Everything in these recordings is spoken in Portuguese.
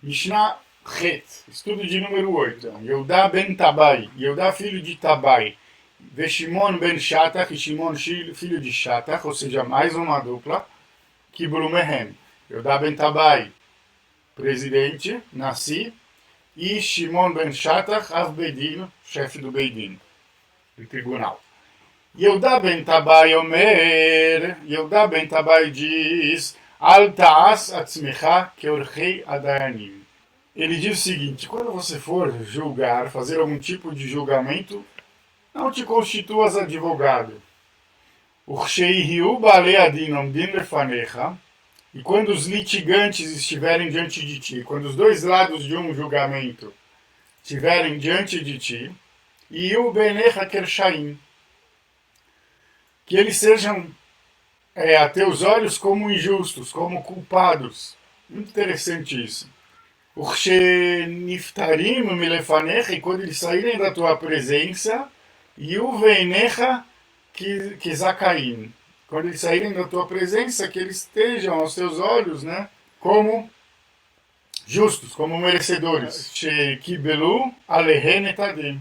Mishnah Het, estudo de número 8. Yehudá ben Tabai, Yehudá filho de Tabai, Veshimon ben Shatach, e Shimon filho de Shatach, ou seja, mais uma dupla, Kibru Mehem. Yehudá ben Tabai, presidente, Nasci, e Shimon ben Shatach, Av Beidin, chefe do Beidin, do tribunal. Yehudá ben Tabai Omer, Yehudá ben Tabai diz, Al ta'as atzmecha keorchei adayanim. Ele diz o seguinte: quando você for julgar, fazer algum tipo de julgamento, não te constituas advogado. Ursheihiu baalei adin omdim lefanecha. E quando os litigantes estiverem diante de ti, quando os dois lados de um julgamento estiverem diante de ti, iu benecha kershaim, que eles sejam a teus olhos como injustos, como culpados. Muito interessante isso. Niftarim milefanecha, e quando eles saírem da tua presença, Yuveinecha Kizakaim, quando eles saírem da tua presença, que eles estejam aos teus olhos, né, como justos, como merecedores. Shekibelu alehen etadim,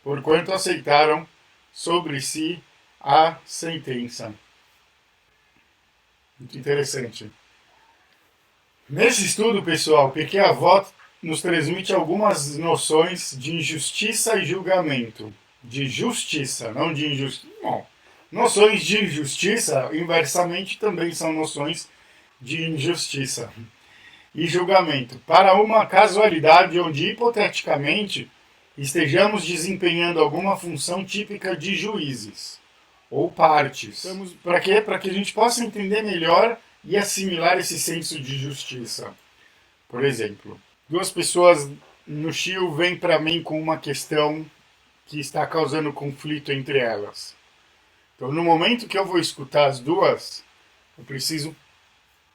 porquanto aceitaram sobre si a sentença. Muito interessante. Nesse estudo, pessoal, Pirkei Avot nos transmite algumas noções de injustiça e julgamento. De justiça, não de injustiça. Bom, noções de injustiça, inversamente, também são noções de injustiça e julgamento. Para uma casualidade onde, hipoteticamente, estejamos desempenhando alguma função típica de juízes ou partes. Para quê? Para que a gente possa entender melhor e assimilar esse senso de justiça. Por exemplo, duas pessoas no Shio vêm para mim com uma questão que está causando conflito entre elas. Então, no momento que eu vou escutar as duas, eu preciso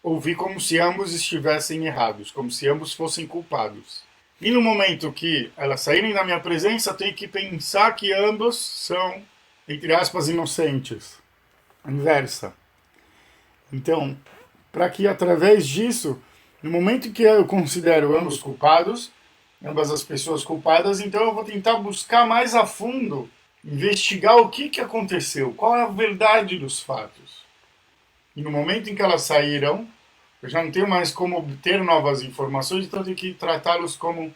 ouvir como se ambos estivessem errados, como se ambos fossem culpados. E no momento que elas saírem da minha presença, eu tenho que pensar que ambos são, entre aspas, inocentes. A inversa. Então, para que através disso, no momento que eu considero ambos culpados, ambas as pessoas culpadas, então eu vou tentar buscar mais a fundo, investigar o que aconteceu, qual é a verdade dos fatos. E no momento em que elas saíram, eu já não tenho mais como obter novas informações, então eu tenho que tratá-los como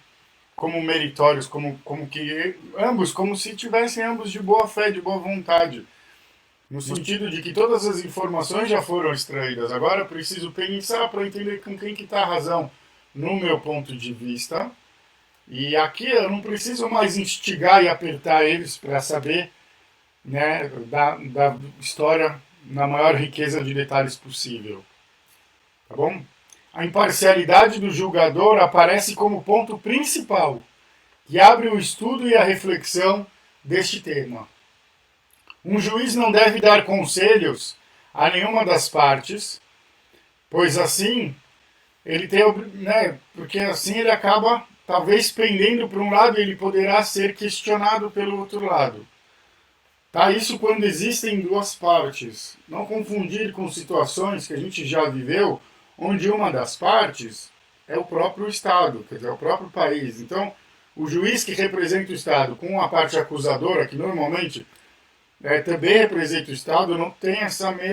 meritórios, como que ambos, como se tivessem ambos de boa fé, de boa vontade. No sentido de que todas as informações já foram extraídas. Agora eu preciso pensar para entender com quem que está a razão, no meu ponto de vista. E aqui eu não preciso mais instigar e apertar eles para saber, né, da história na maior riqueza de detalhes possível. Tá bom? A imparcialidade do julgador aparece como ponto principal que abre o estudo e a reflexão deste tema. Um juiz não deve dar conselhos a nenhuma das partes, pois assim ele tem, né, porque assim ele acaba talvez pendendo para um lado e ele poderá ser questionado pelo outro lado. Tá? Isso quando existem duas partes. Não confundir com situações que a gente já viveu, onde uma das partes é o próprio Estado, quer dizer, é o próprio país. Então, o juiz que representa o Estado com a parte acusadora, que normalmente também representa o Estado, não tem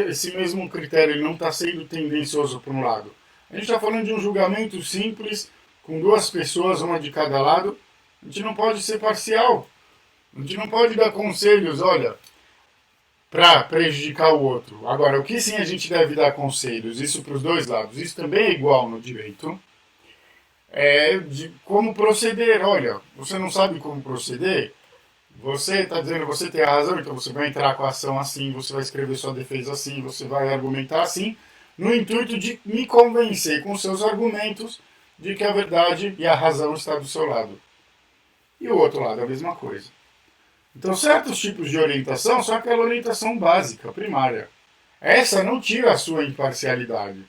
esse mesmo critério, ele não está sendo tendencioso para um lado. A gente está falando de um julgamento simples, com duas pessoas, uma de cada lado. A gente não pode ser parcial. A gente não pode dar conselhos, olha, para prejudicar o outro. Agora, o que sim a gente deve dar conselhos? Isso para os dois lados. Isso também é igual no direito. É de como proceder. Olha, você não sabe como proceder? Você está dizendo que você tem a razão, então você vai entrar com a ação assim, você vai escrever sua defesa assim, você vai argumentar assim, no intuito de me convencer com seus argumentos de que a verdade e a razão está do seu lado. E o outro lado é a mesma coisa. Então, certos tipos de orientação são aquela orientação básica, primária. Essa não tira a sua imparcialidade.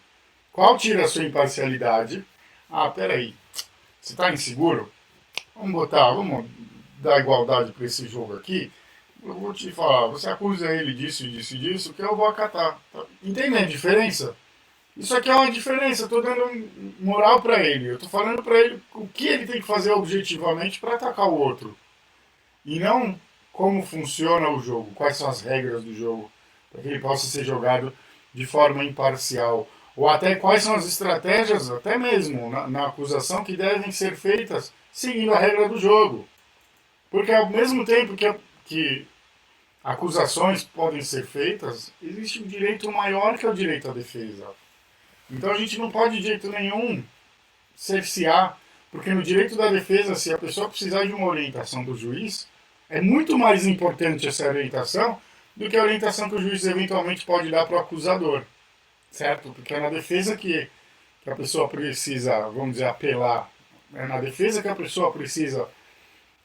Qual tira a sua imparcialidade? Ah, peraí, você está inseguro? Vamos dar igualdade para esse jogo aqui. Eu vou te falar, você acusa ele disso, disso e disso, que eu vou acatar. Tá? Entende a diferença? Isso aqui é uma diferença, eu estou dando moral para ele. Eu estou falando para ele o que ele tem que fazer objetivamente para atacar o outro. E não como funciona o jogo, quais são as regras do jogo, para que ele possa ser jogado de forma imparcial. Ou até quais são as estratégias, até mesmo na acusação, que devem ser feitas seguindo a regra do jogo. Porque ao mesmo tempo que acusações podem ser feitas, existe um direito maior que é o direito à defesa. Então a gente não pode de jeito nenhum cercear, porque no direito da defesa, se a pessoa precisar de uma orientação do juiz, é muito mais importante essa orientação do que a orientação que o juiz eventualmente pode dar para o acusador, certo? Porque é na defesa que a pessoa precisa, vamos dizer, apelar. É na defesa que a pessoa precisa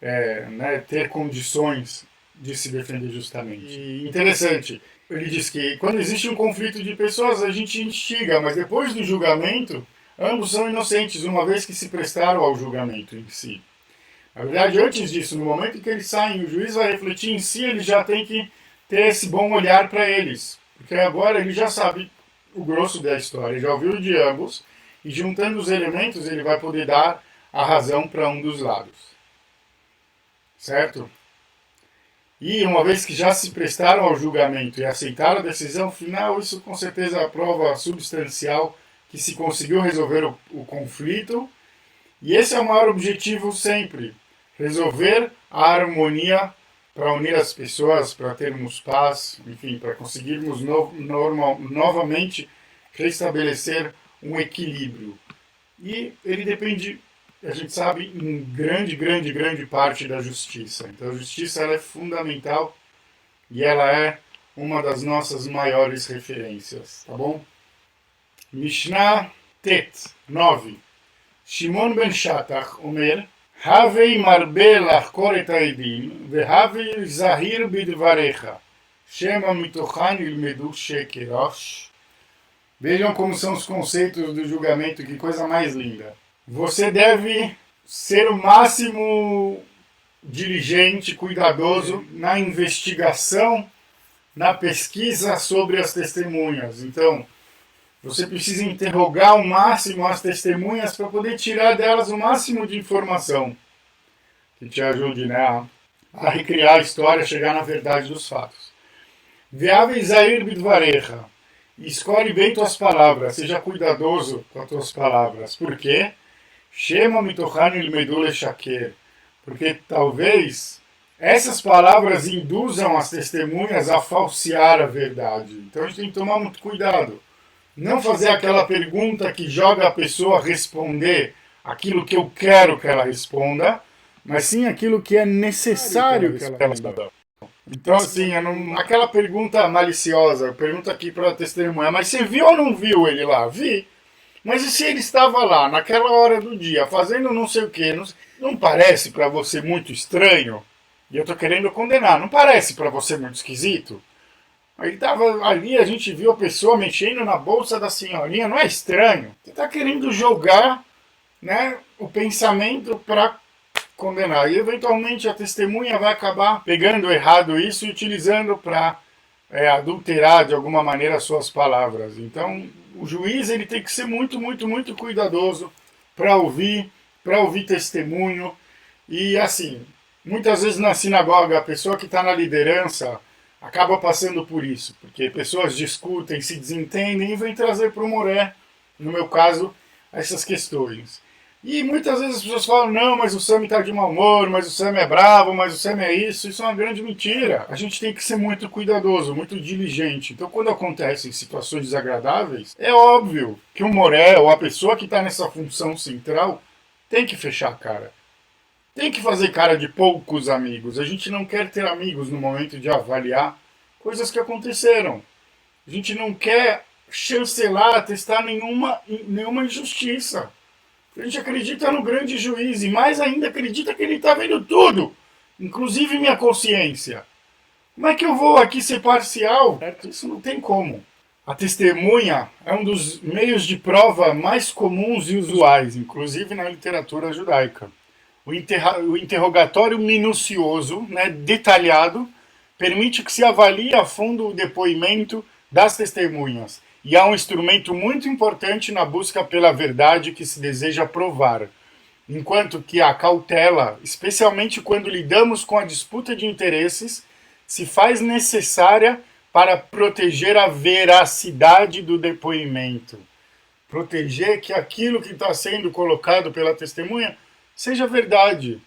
né, ter condições de se defender justamente. E interessante, ele diz que quando existe um conflito de pessoas, a gente instiga, mas depois do julgamento, ambos são inocentes, uma vez que se prestaram ao julgamento em si. Na verdade, antes disso, no momento em que eles saem, o juiz vai refletir em si, ele já tem que ter esse bom olhar para eles. Porque agora ele já sabe o grosso da história, ele já ouviu de ambos, e juntando os elementos, ele vai poder dar a razão para um dos lados. Certo? E uma vez que já se prestaram ao julgamento e aceitaram a decisão final, isso com certeza é a prova substancial que se conseguiu resolver o conflito. E esse é o maior objetivo sempre, resolver a harmonia para unir as pessoas, para termos paz, enfim, para conseguirmos novamente restabelecer um equilíbrio. E ele depende, a gente sabe, em grande parte da justiça. Então a justiça ela é fundamental e ela é uma das nossas maiores referências, tá bom? Mishnah Tet 9. שמעון בן שטח אומר, הווי מרבה לחקור את העדים, והווי זהיר בדבריך, שמא מתוכן ילמדו שקר. Vejam como são os conceitos do julgamento, que coisa mais linda. Você deve ser o máximo diligente, cuidadoso na investigação, na pesquisa sobre as testemunhas. Então, você precisa interrogar ao máximo as testemunhas para poder tirar delas o máximo de informação que te ajude, né, a recriar a história, chegar na verdade dos fatos. Ve'ave Isair bidvarecha. Escolhe bem tuas palavras, seja cuidadoso com as tuas palavras. Por quê? Shema mitochan ilmedu leshaker. Porque talvez essas palavras induzam as testemunhas a falsear a verdade. Então a gente tem que tomar muito cuidado. Não fazer aquela pergunta que joga a pessoa a responder aquilo que eu quero que ela responda, mas sim aquilo que é necessário que ela responda. Então, assim, aquela pergunta maliciosa, pergunta aqui para a testemunha, mas você viu ou não viu ele lá? Vi. Mas e se ele estava lá, naquela hora do dia, fazendo não sei o quê? Não parece para você muito estranho? E eu estou querendo condenar, não parece para você muito esquisito? Ele estava ali, a gente viu a pessoa mexendo na bolsa da senhorinha, não é estranho? Você está querendo jogar, né, o pensamento para condenar. E eventualmente a testemunha vai acabar pegando errado isso e utilizando para adulterar de alguma maneira as suas palavras. Então o juiz ele tem que ser muito cuidadoso para ouvir testemunho. E assim, muitas vezes na sinagoga, a pessoa que está na liderança acaba passando por isso, porque pessoas discutem, se desentendem e vêm trazer para o Moré, no meu caso, essas questões. E muitas vezes as pessoas falam, não, mas o Sam está de mau humor, mas o Sam é bravo, mas o Sam é isso. Isso é uma grande mentira. A gente tem que ser muito cuidadoso, muito diligente. Então quando acontecem situações desagradáveis, é óbvio que o Moré, ou a pessoa que está nessa função central, tem que fechar a cara. Tem que fazer cara de poucos amigos. A gente não quer ter amigos no momento de avaliar coisas que aconteceram. A gente não quer chancelar, atestar nenhuma injustiça. A gente acredita no grande juiz e mais ainda acredita que ele está vendo tudo, inclusive minha consciência. Como é que eu vou aqui ser parcial? Isso não tem como. A testemunha é um dos meios de prova mais comuns e usuais, inclusive na literatura judaica. O interrogatório minucioso, né, detalhado, permite que se avalie a fundo o depoimento das testemunhas e é um instrumento muito importante na busca pela verdade que se deseja provar. Enquanto que a cautela, especialmente quando lidamos com a disputa de interesses, se faz necessária para proteger a veracidade do depoimento. Proteger que aquilo que está sendo colocado pela testemunha seja verdade.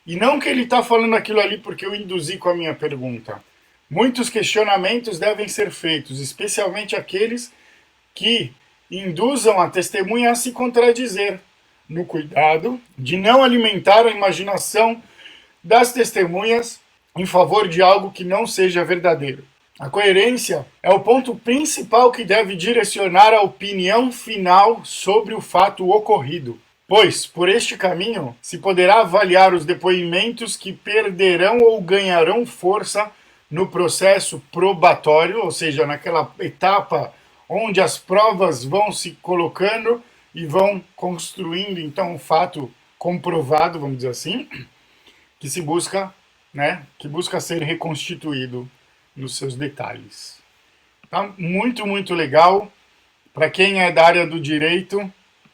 E não que ele está falando aquilo ali porque eu induzi com a minha pergunta. Muitos questionamentos devem ser feitos, especialmente aqueles que induzam a testemunha a se contradizer, no cuidado de não alimentar a imaginação das testemunhas em favor de algo que não seja verdadeiro. A coerência é o ponto principal que deve direcionar a opinião final sobre o fato ocorrido, pois, por este caminho, se poderá avaliar os depoimentos que perderão ou ganharão força no processo probatório, ou seja, naquela etapa onde as provas vão se colocando e vão construindo, então, um fato comprovado, vamos dizer assim, que se busca, né, que busca ser reconstituído nos seus detalhes. Tá muito, muito legal. Para quem é da área do direito,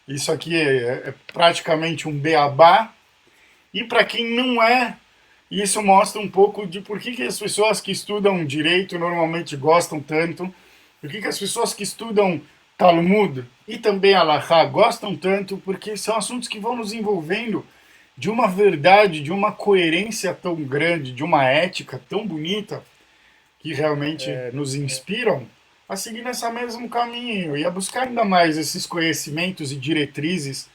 isso aqui é praticamente um beabá. E para quem não é, isso mostra um pouco de por que as pessoas que estudam direito normalmente gostam tanto, por que as pessoas que estudam Talmud e também Halakha gostam tanto, porque são assuntos que vão nos envolvendo de uma verdade, de uma coerência tão grande, de uma ética tão bonita, que realmente nos inspiram a seguir nesse mesmo caminho e a buscar ainda mais esses conhecimentos e diretrizes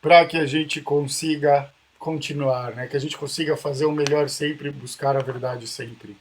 para que a gente consiga continuar, né? Que a gente consiga fazer o melhor sempre, buscar a verdade sempre.